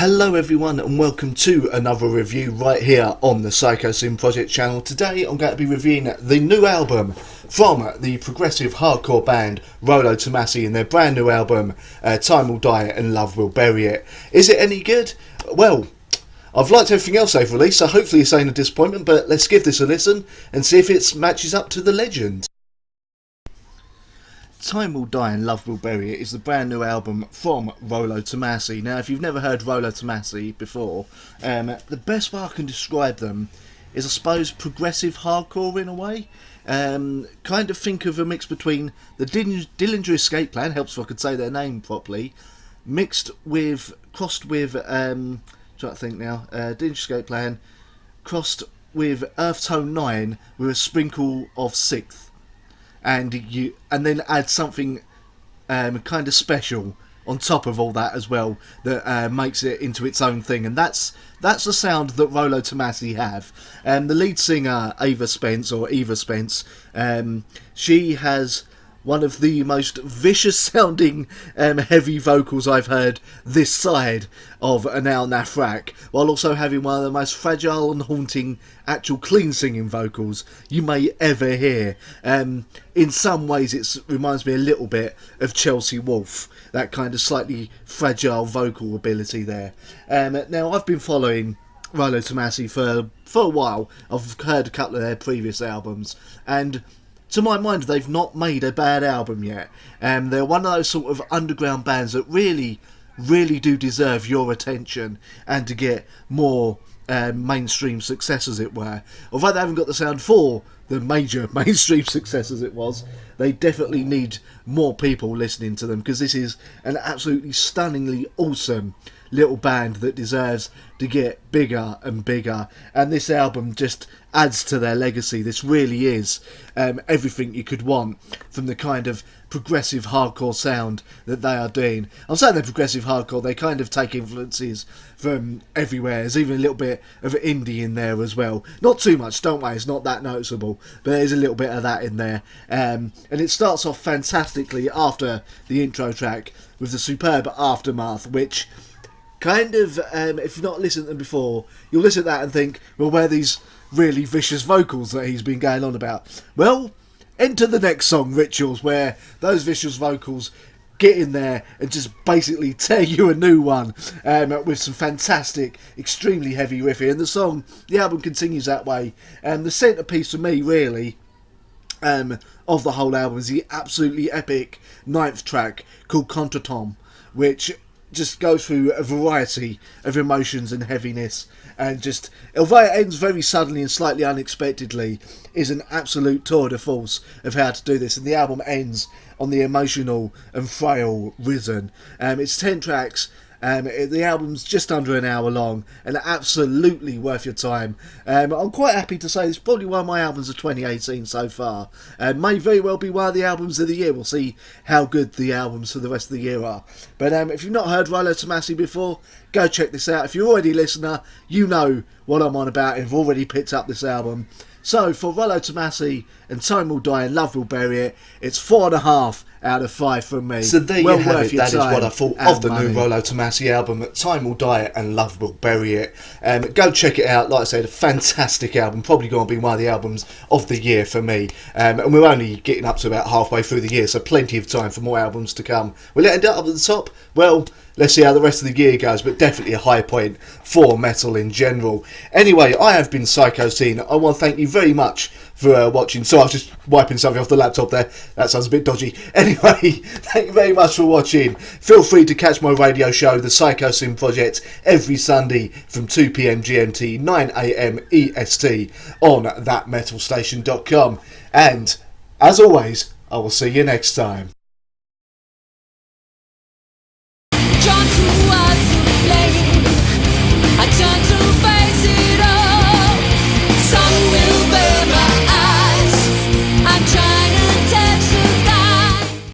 Hello everyone and welcome to another review right here on the Psychosin Project channel. Today I'm going to be reviewing the new album from the progressive hardcore band Rolo Tomassi and their brand new album Time Will Die and Love Will Bury It. Is it any good? Well, I've liked everything else they've released, so hopefully it's ain't a disappointment, but let's give this a listen and see if it matches up to the legend. Time Will Die and Love Will Bury It is the brand new album from Rolo Tomassi. Now, if you've never heard Rolo Tomassi before, the best way I can describe them is, I suppose, progressive hardcore in a way. Kind of think of a mix between the Dillinger Escape Plan, helps if I could say their name properly, crossed with, trying to think now, Dillinger Escape Plan, crossed with Earth Tone 9 with a sprinkle of 6th. And then add something kind of special on top of all that as well that makes it into its own thing, and that's the sound that Rolo Tomassi have. The lead singer Eva Spence, she has one of the most vicious sounding heavy vocals I've heard this side of an Al Nafrak, while also having one of the most fragile and haunting actual clean singing vocals you may ever hear. In some ways it reminds me a little bit of Chelsea Wolfe, that kind of slightly fragile vocal ability there. Now, I've been following Rolo Tomassi for a while. I've heard a couple of their previous albums, and to my mind, they've not made a bad album yet. They're one of those sort of underground bands that really do deserve your attention and to get more mainstream success, as it were. Although they haven't got the sound for the major mainstream success as it was, they definitely need more people listening to them, because this is an absolutely stunningly awesome little band that deserves to get bigger and bigger, and this album just adds to their legacy. This really is everything you could want from the kind of progressive hardcore sound that they are doing. I'm saying they're progressive hardcore, they kind of take influences from everywhere. There's even a little bit of indie in there as well. Not too much, don't worry, it's not that noticeable, but there's a little bit of that in there. And it starts off fantastically after the intro track with the superb Aftermath, which kind of, if you've not listened to them before, you'll listen to that and think, well, where are these really vicious vocals that he's been going on about? Well, enter the next song, Rituals, where those vicious vocals get in there and just basically tear you a new one, with some fantastic, extremely heavy riffing. And the album continues that way. The centrepiece for me, really, of the whole album is the absolutely epic 9th track called Contretemps, which just goes through a variety of emotions and heaviness, and just, although it ends very suddenly and slightly unexpectedly, is an absolute tour de force of how to do this. And the album ends on the emotional and frail Risen. It's 10 tracks. The album's just under an hour long and absolutely worth your time. I'm quite happy to say it's probably one of my albums of 2018 so far. May very well be one of the albums of the year. We'll see how good the albums for the rest of the year are. But if you've not heard Rolo Tomassi before, go check this out. If you're already a listener, you know what I'm on about and have already picked up this album. So for Rolo Tomassi and Time Will Die and Love Will Bury It, it's 4.5 out of 5 from me. So there you have it. That is what I thought of the new Rolo Tomassi album, Time Will Die and Love Will Bury It. Go check it out. Like I said, a fantastic album. Probably going to be one of the albums of the year for me. And we're only getting up to about halfway through the year, so plenty of time for more albums to come. Will it end up at the top? Well, let's see how the rest of the year goes, but definitely a high point for metal in general. Anyway, I have been Psychosin. I want to thank you very much for watching. So I was just wiping something off the laptop there. That sounds a bit dodgy. Anyway, thank you very much for watching. Feel free to catch my radio show, The Psychosin Project, every Sunday from 2 PM GMT, 9 AM EST on thatmetalstation.com. And, as always, I will see you next time.